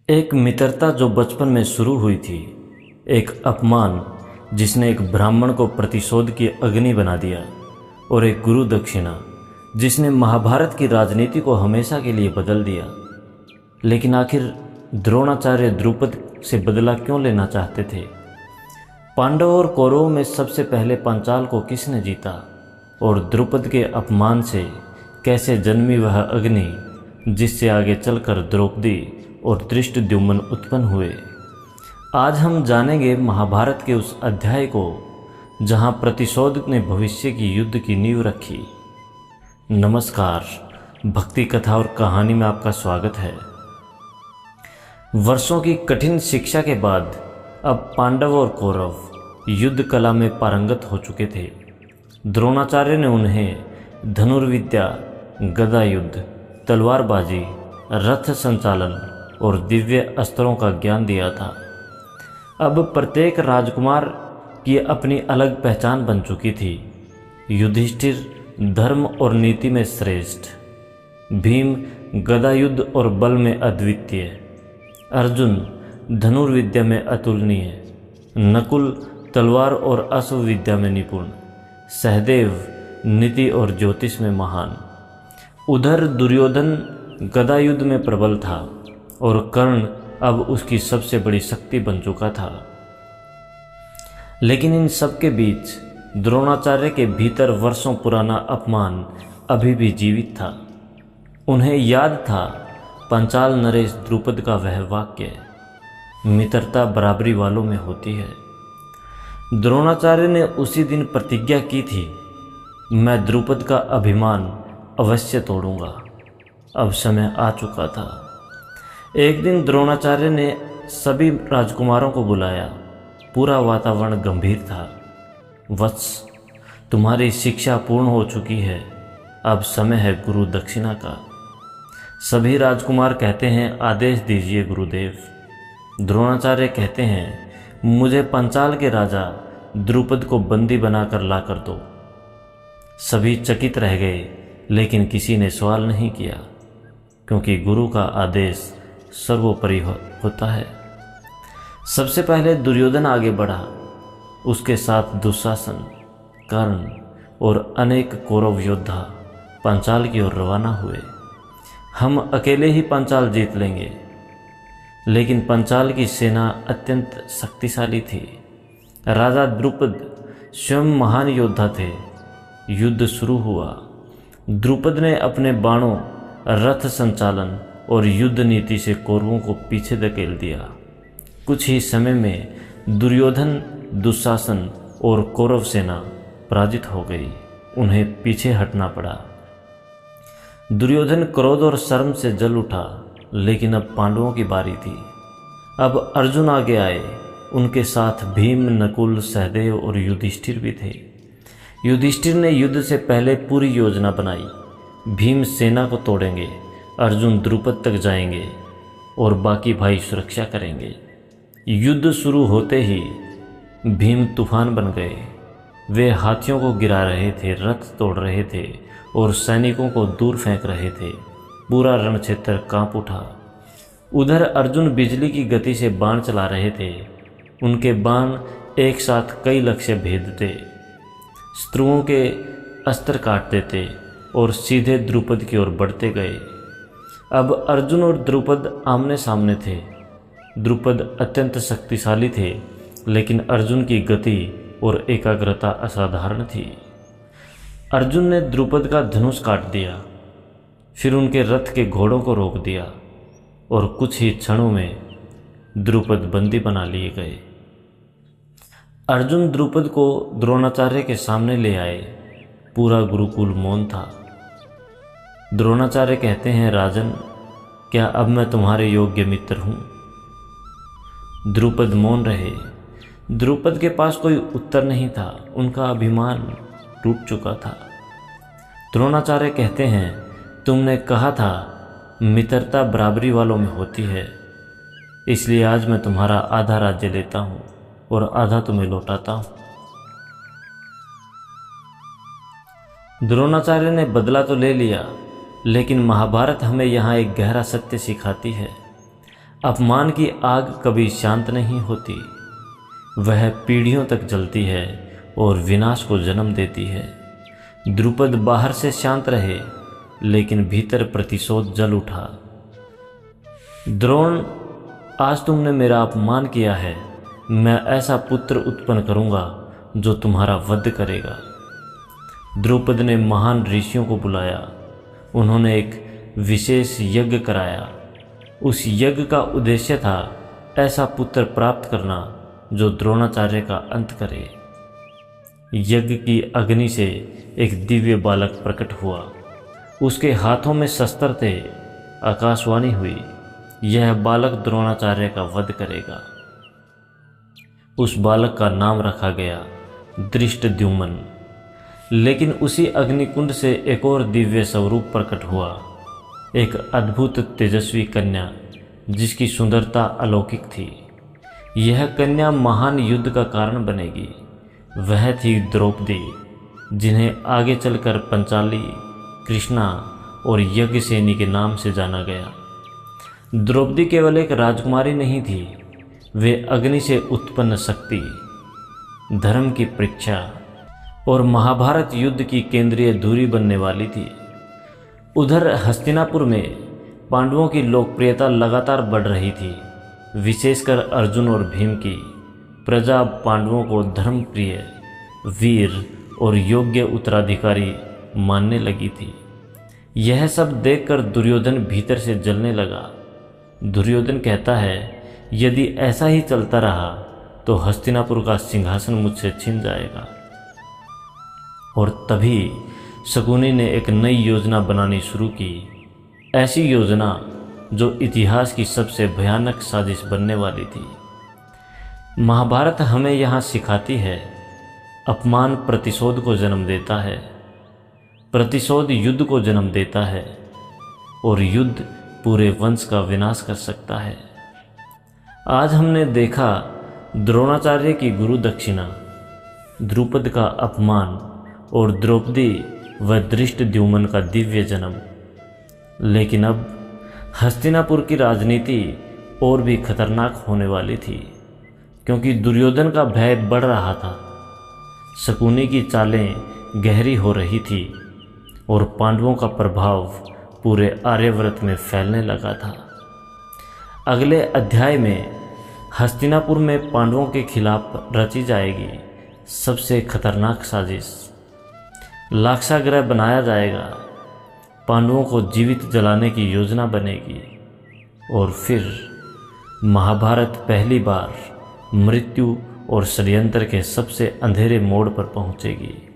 एक मित्रता जो बचपन में शुरू हुई थी, एक अपमान जिसने एक ब्राह्मण को प्रतिशोध की अग्नि बना दिया, और एक गुरु दक्षिणा जिसने महाभारत की राजनीति को हमेशा के लिए बदल दिया। लेकिन आखिर द्रोणाचार्य द्रुपद से बदला क्यों लेना चाहते थे? पांडवों और कौरवों में सबसे पहले पांचाल को किसने जीता, और द्रुपद के अपमान से कैसे जन्मी वह अग्नि जिससे आगे चलकर द्रौपदी और धृष्टद्युम्न उत्पन्न हुए? आज हम जानेंगे महाभारत के उस अध्याय को जहां प्रतिशोध ने भविष्य की युद्ध की नींव रखी। नमस्कार, भक्ति कथा और कहानी में आपका स्वागत है। वर्षों की कठिन शिक्षा के बाद अब पांडव और कौरव युद्ध कला में पारंगत हो चुके थे। द्रोणाचार्य ने उन्हें धनुर्विद्या, गदा युद्ध, तलवारबाजी, रथ संचालन और दिव्य अस्त्रों का ज्ञान दिया था। अब प्रत्येक राजकुमार की अपनी अलग पहचान बन चुकी थी। युधिष्ठिर धर्म और नीति में श्रेष्ठ, भीम गदा युद्ध और बल में अद्वितीय, अर्जुन धनुर्विद्या में अतुलनीय, नकुल तलवार और अश्वविद्या में निपुण, सहदेव नीति और ज्योतिष में महान। उधर दुर्योधन गदा युद्ध में प्रबल था और कर्ण अब उसकी सबसे बड़ी शक्ति बन चुका था। लेकिन इन सब के बीच द्रोणाचार्य के भीतर वर्षों पुराना अपमान अभी भी जीवित था। उन्हें याद था पंचाल नरेश द्रुपद का वह वाक्य, मित्रता बराबरी वालों में होती है। द्रोणाचार्य ने उसी दिन प्रतिज्ञा की थी, मैं द्रुपद का अभिमान अवश्य तोड़ूंगा। अब समय आ चुका था। एक दिन द्रोणाचार्य ने सभी राजकुमारों को बुलाया। पूरा वातावरण गंभीर था। वत्स, तुम्हारी शिक्षा पूर्ण हो चुकी है, अब समय है गुरु दक्षिणा का। सभी राजकुमार कहते हैं, आदेश दीजिए गुरुदेव। द्रोणाचार्य कहते हैं, मुझे पंचाल के राजा द्रुपद को बंदी बनाकर ला कर दो। सभी चकित रह गए, लेकिन किसी ने सवाल नहीं किया, क्योंकि गुरु का आदेश सर्वोपरि होता है। सबसे पहले दुर्योधन आगे बढ़ा। उसके साथ दुशासन, कर्ण और अनेक कौरव योद्धा पंचाल की ओर रवाना हुए। हम अकेले ही पंचाल जीत लेंगे। लेकिन पंचाल की सेना अत्यंत शक्तिशाली थी। राजा द्रुपद स्वयं महान योद्धा थे। युद्ध शुरू हुआ। द्रुपद ने अपने बाणों, रथ संचालन और युद्ध नीति से कौरवों को पीछे धकेल दिया। कुछ ही समय में दुर्योधन, दुशासन और कौरव सेना पराजित हो गई। उन्हें पीछे हटना पड़ा। दुर्योधन क्रोध और शर्म से जल उठा। लेकिन अब पांडवों की बारी थी। अब अर्जुन आगे आए। उनके साथ भीम, नकुल, सहदेव और युधिष्ठिर भी थे। युधिष्ठिर ने युद्ध से पहले पूरी योजना बनाई। भीम सेना को तोड़ेंगे, अर्जुन द्रुपद तक जाएंगे और बाकी भाई सुरक्षा करेंगे। युद्ध शुरू होते ही भीम तूफान बन गए। वे हाथियों को गिरा रहे थे, रथ तोड़ रहे थे और सैनिकों को दूर फेंक रहे थे। पूरा रण क्षेत्र कांप उठा। उधर अर्जुन बिजली की गति से बाण चला रहे थे। उनके बाण एक साथ कई लक्ष्य भेदते, शत्रुओं के अस्त्र काट देते और सीधे द्रुपद की ओर बढ़ते गए। अब अर्जुन और द्रुपद आमने सामने थे। द्रुपद अत्यंत शक्तिशाली थे, लेकिन अर्जुन की गति और एकाग्रता असाधारण थी। अर्जुन ने द्रुपद का धनुष काट दिया, फिर उनके रथ के घोड़ों को रोक दिया और कुछ ही क्षणों में द्रुपद बंदी बना लिए गए। अर्जुन द्रुपद को द्रोणाचार्य के सामने ले आए। पूरा गुरुकुल मौन था। द्रोणाचार्य कहते हैं, राजन, क्या अब मैं तुम्हारे योग्य मित्र हूँ? द्रुपद मौन रहे। द्रुपद के पास कोई उत्तर नहीं था। उनका अभिमान टूट चुका था। द्रोणाचार्य कहते हैं, तुमने कहा था मित्रता बराबरी वालों में होती है, इसलिए आज मैं तुम्हारा आधा राज्य लेता हूँ और आधा तुम्हें लौटाता हूँ। द्रोणाचार्य ने बदला तो ले लिया, लेकिन महाभारत हमें यहाँ एक गहरा सत्य सिखाती है। अपमान की आग कभी शांत नहीं होती, वह पीढ़ियों तक जलती है और विनाश को जन्म देती है। द्रुपद बाहर से शांत रहे, लेकिन भीतर प्रतिशोध जल उठा। द्रोण, आज तुमने मेरा अपमान किया है, मैं ऐसा पुत्र उत्पन्न करूंगा जो तुम्हारा वध करेगा। द्रुपद ने महान ऋषियों को बुलाया, उन्होंने एक विशेष यज्ञ कराया। उस यज्ञ का उद्देश्य था ऐसा पुत्र प्राप्त करना जो द्रोणाचार्य का अंत करे। यज्ञ की अग्नि से एक दिव्य बालक प्रकट हुआ, उसके हाथों में शस्त्र थे। आकाशवाणी हुई, यह बालक द्रोणाचार्य का वध करेगा। उस बालक का नाम रखा गया धृष्टद्युम्न। लेकिन उसी अग्निकुंड से एक और दिव्य स्वरूप प्रकट हुआ, एक अद्भुत तेजस्वी कन्या जिसकी सुंदरता अलौकिक थी। यह कन्या महान युद्ध का कारण बनेगी। वह थी द्रौपदी, जिन्हें आगे चलकर पंचाली, कृष्णा और यज्ञसेनी के नाम से जाना गया। द्रौपदी केवल एक राजकुमारी नहीं थी, वे अग्नि से उत्पन्न शक्ति, धर्म की परीक्षा और महाभारत युद्ध की केंद्रीय धुरी बनने वाली थी। उधर हस्तिनापुर में पांडवों की लोकप्रियता लगातार बढ़ रही थी। विशेषकर अर्जुन और भीम की प्रजा पांडवों को धर्मप्रिय, वीर और योग्य उत्तराधिकारी मानने लगी थी। यह सब देखकर दुर्योधन भीतर से जलने लगा। दुर्योधन कहता है, यदि ऐसा ही चलता रहा तो हस्तिनापुर का सिंहासन मुझसे छिन जाएगा। और तभी शकुनी ने एक नई योजना बनानी शुरू की, ऐसी योजना जो इतिहास की सबसे भयानक साजिश बनने वाली थी। महाभारत हमें यहाँ सिखाती है, अपमान प्रतिशोध को जन्म देता है, प्रतिशोध युद्ध को जन्म देता है और युद्ध पूरे वंश का विनाश कर सकता है। आज हमने देखा द्रोणाचार्य की गुरु दक्षिणा, द्रुपद का अपमान और द्रौपदी व धृष्टद्युम्न का दिव्य जन्म। लेकिन अब हस्तिनापुर की राजनीति और भी खतरनाक होने वाली थी, क्योंकि दुर्योधन का भय बढ़ रहा था। शकुनी की चालें गहरी हो रही थी और पांडवों का प्रभाव पूरे आर्यव्रत में फैलने लगा था। अगले अध्याय में हस्तिनापुर में पांडवों के खिलाफ रची जाएगी सबसे खतरनाक साजिश। लाक्षागृह बनाया जाएगा, पांडवों को जीवित जलाने की योजना बनेगी और फिर महाभारत पहली बार मृत्यु और षड्यंत्र के सबसे अंधेरे मोड़ पर पहुंचेगी।